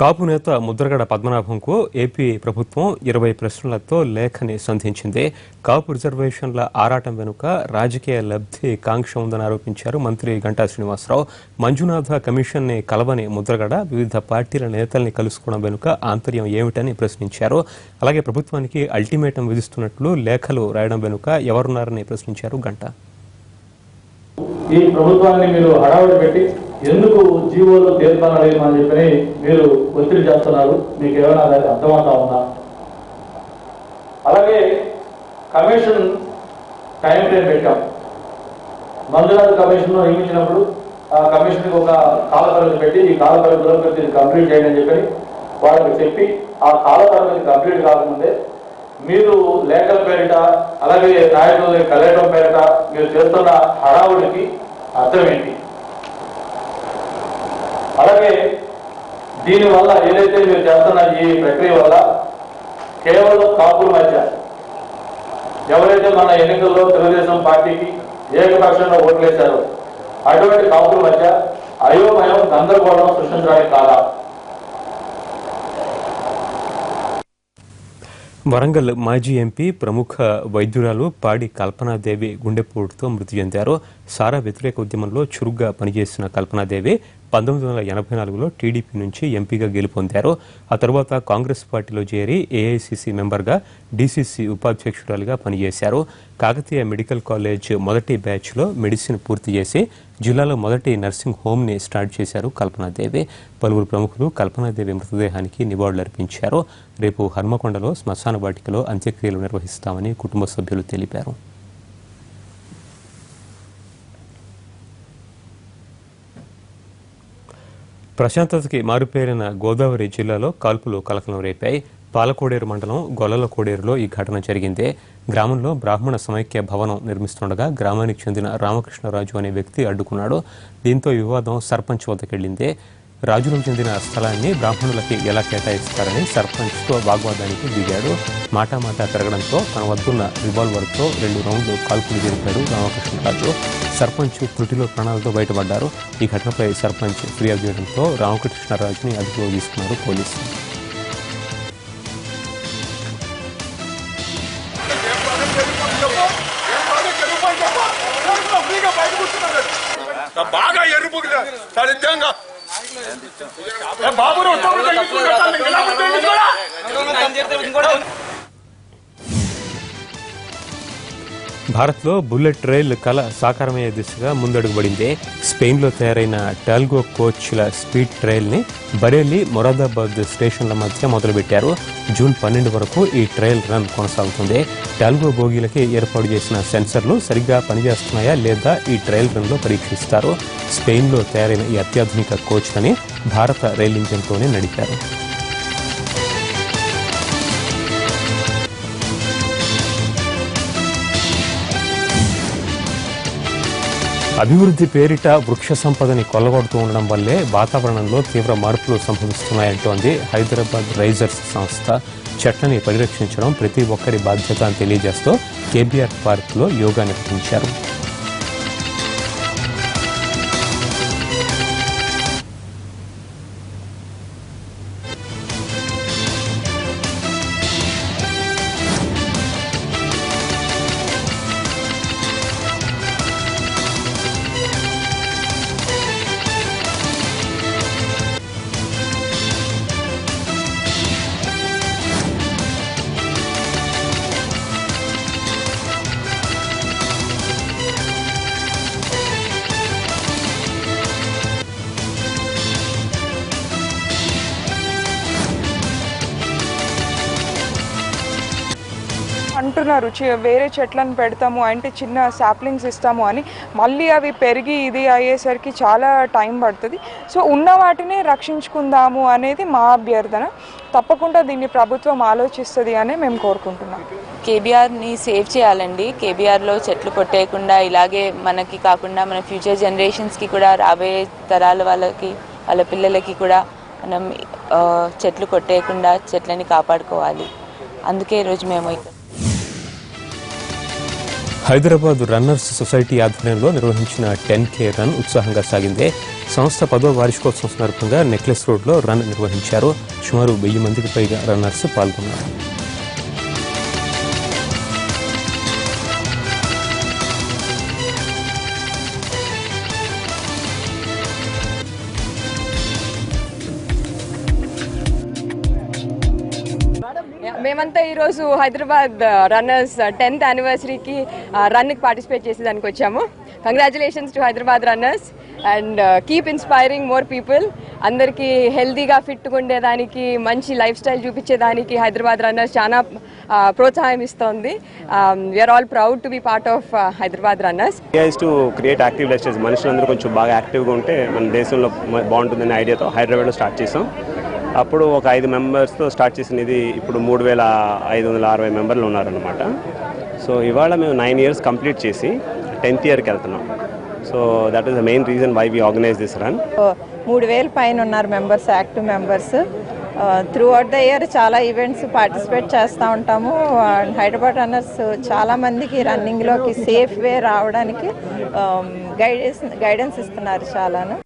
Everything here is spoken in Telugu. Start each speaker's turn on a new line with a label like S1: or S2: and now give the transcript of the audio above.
S1: కాపు నేత ముద్రగడ పద్మనాభంకు ఏపీ ప్రభుత్వం 20 ప్రశ్నలతో లేఖని సంధించింది. కాపు రిజర్వేషన్ల ఆరాటం వెనుక రాజకీయ లబ్ధి కాంక్ష ఉందని ఆరోపించారు మంత్రి గంటా శ్రీనివాసరావు. మంజునాథ కమిషన్ ని కలవని ముద్రగడ వివిధ పార్టీల నేతల్ని కలుసుకోవడం వెనుక ఆంతర్యం ఏమిటని ప్రశ్నించారు. అలాగే ప్రభుత్వానికి అల్టిమేటం విధిస్తున్నట్లు లేఖలు రాయడం వెనుక ఎవరున్నారని ప్రశ్నించారు గంటా.
S2: ఈ ప్రభుత్వాన్ని మీరు హడావుడి పెట్టి ఎందుకు జీవోలు తీర్మానాలు అని చెప్పని మీరు ఒత్తిడి చేస్తున్నారు, మీకు ఏమైనా దానికి అర్థమవుతా ఉందా? అలాగే కమిషన్ టైం ఫ్రేమ్ పెట్టాం. మంజునాథ్ కమిషన్ నియమించినప్పుడు ఆ కమిషన్కి ఒక కాల పరిమితి పెట్టి ఈ కాల పరిమితిలో ఇది కంప్లీట్ చేయండి అని చెప్పని వాళ్ళకి చెప్పి ఆ కాల పరిమితి కంప్లీట్ కాకముందే మీరు లేఖల పేరిట అలాగే నాయకులని కలయటం పేరిట మీరు చేస్తున్న హడావుడికి అర్థం ఏంటి? అలాగే దీనివల్ల ఏదైతే మీరు చేస్తున్న ఈ ప్రక్రియ వల్ల కేవలం కాపుల మధ్య ఎవరైతే మన ఎన్నికల్లో తెలుగుదేశం పార్టీకి ఏకపక్షంగా ఓట్లేశారో అటువంటి కాపుల మధ్య అయోమయం గందరగోళం సృష్టించడానికి కాదా?
S1: వరంగల్ మాజీ ఎంపీ ప్రముఖ వైద్యురాలు పాడి కల్పనాదేవి గుండెపోటుతో మృతి చెందారు. సారా వ్యతిరేక ఉద్యమంలో చురుగ్గా పనిచేసిన కల్పనాదేవి 1984లో టీడీపీ నుంచి ఎంపీగా గెలుపొందారు. ఆ తర్వాత కాంగ్రెస్ పార్టీలో చేరి ఏఐసీసీ మెంబర్గా, డీసీసీ ఉపాధ్యక్షురాలుగా పనిచేశారు. కాకతీయ మెడికల్ కాలేజ్ మొదటి బ్యాచ్లో మెడిసిన్ పూర్తి చేసి జిల్లాలో మొదటి నర్సింగ్ హోమ్ని స్టార్ట్ చేశారు కల్పనాదేవి. పలువురు ప్రముఖులు కల్పనాదేవి మృతదేహానికి నివాళులర్పించారు. రేపు హన్మకొండలో శ్మశాన వాటికలో అంత్యక్రియలు నిర్వహిస్తామని కుటుంబ సభ్యులు తెలిపారు. ప్రశాంతతకి మారుపేరిన గోదావరి జిల్లాలో కాల్పులు కలకలం రేపాయి. పాలకోడేరు మండలం గొల్లల కోడేరులో ఈ ఘటన జరిగింది. గ్రామంలో బ్రాహ్మణ సమైక్య భవనం నిర్మిస్తుండగా గ్రామానికి చెందిన రామకృష్ణరాజు అనే వ్యక్తి అడ్డుకున్నాడు. దీంతో వివాదం సర్పంచ్ వద్దకెళ్లింది. రాజులకు చెందిన స్థలాన్ని బ్రాహ్మణులకి ఎలా కేటాయిస్తారని సర్పంచ్తో వాగ్వాదానికి దిగాడు. మాటామాటా పెరగడంతో తన వద్దున్న రివాల్వర్తో 2 రౌండ్లు కాల్పులు జరిపాడు రామకృష్ణరాజు. సర్పంచ్ త్రుటిలో ప్రాణాలతో బయటపడ్డారు. ఈ ఘటనపై సర్పంచ్ ఫిర్యాదు చేయడంతో రామకృష్ణరాజుని అదుపులో తీసుకున్నారు పోలీసులు. భారత్లో బుల్లెట్ రైల్ కళ సాకారమయ్యే దిశగా ముందడుగుబడింది. స్పెయిన్లో తయారైన టాల్గో కోచ్ల స్పీడ్ ట్రైల్ని బరేలీ, మొరాదాబాద్ స్టేషన్ల మధ్య మొదలుపెట్టారు. జూన్ 12 వరకు ఈ ట్రయల్ రన్ కొనసాగుతుంది. టాల్గో బోగీలకి ఏర్పాటు చేసిన సెన్సర్లు సరిగ్గా పనిచేస్తున్నాయా లేదా ఈ ట్రయల్ రన్లో పరీక్షిస్తారు. స్పెయిన్లో తయారైన ఈ అత్యాధునిక కోచ్లని భారత రైల్ ఇంజన్తోనే నడిపారు. అభివృద్ధి పేరిట వృక్ష సంపదని కొల్లగొడుతూ ఉండడం వల్లే వాతావరణంలో తీవ్ర మార్పులు సంభవిస్తున్నాయంటోంది హైదరాబాద్ రైజర్స్ సంస్థ. చెట్లని పరిరక్షించడం ప్రతి ఒక్కరి బాధ్యత అని తెలియజేస్తూ కేబీఆర్ పార్క్లో యోగా నిర్వహించారు.
S3: అంటున్నారు వేరే చెట్లను పెడతాము అంటే చిన్న సాప్లింగ్స్ ఇస్తాము అని, మళ్ళీ అవి పెరిగి ఇది అయ్యేసరికి చాలా టైం పడుతుంది. సో ఉన్న వాటిని రక్షించుకుందాము అనేది మా అభ్యర్థన. తప్పకుండా దీన్ని ప్రభుత్వం ఆలోచిస్తుంది అని మేము కోరుకుంటున్నాం.
S4: కేబీఆర్ని సేవ్ చేయాలండి. కేబీఆర్లో చెట్లు కొట్టేయకుండా ఇలాగే మనకి కాకుండా మన ఫ్యూచర్ జనరేషన్స్కి కూడా, రాబోయే తరాల వాళ్ళకి, వాళ్ళ పిల్లలకి కూడా మనం చెట్లు కొట్టేయకుండా చెట్లని కాపాడుకోవాలి. అందుకే ఈరోజు మేము
S1: హైదరాబాద్ రన్నర్స్ సొసైటీ ఆధ్వర్యంలో నిర్వహించిన 10K రన్ ఉత్సాహంగా సాగింది. సంస్థ 10వ వార్షికోత్సవం సందర్భంగా నెక్లెస్ రోడ్లో రన్ నిర్వహించారు. సుమారు 1000 మందికి పైగా రన్నర్స్ పాల్గొన్నారు.
S5: మేమంతా ఈరోజు హైదరాబాద్ రన్నర్స్ 10th యానివర్సరీకి రన్కి పార్టిసిపేట్ చేసేదానికి వచ్చాము. Congratulations to Hyderabad runners and keep inspiring more people. అందరికీ హెల్తీగా ఫిట్గా ఉండేదానికి, మంచి లైఫ్ స్టైల్ చూపించేదానికి హైదరాబాద్ రన్నర్స్ చాలా ప్రోత్సాహం ఇస్తోంది. We are all proud to be part of Hyderabad runners.
S6: To create active life styles, మనుషులందరూ కొంచెం బాగా యాక్టివ్గా ఉంటే మన దేశంలో బాగుంటుందనే ఐడియాతో హైదరాబాద్లో స్టార్ట్ చేసాం. అప్పుడు ఒక 5 మెంబర్స్తో స్టార్ట్ చేసినది ఇప్పుడు 3560 మెంబర్లు ఉన్నారనమాట. సో ఇవాళ మేము 9 years కంప్లీట్ చేసి 10th yearకి వెళ్తున్నాం. So that is the main reason why we organise this run.
S7: 3000 పైన ఉన్నారు members, active members. Throughout the year చాలా ఈవెంట్స్ పార్టిసిపేట్ చేస్తూ ఉంటాము. హైదరాబాద్ రన్నర్స్ చాలా మందికి రన్నింగ్లోకి సేఫ్ వే రావడానికి గైడెన్స్ ఇస్తున్నారు చాలాను.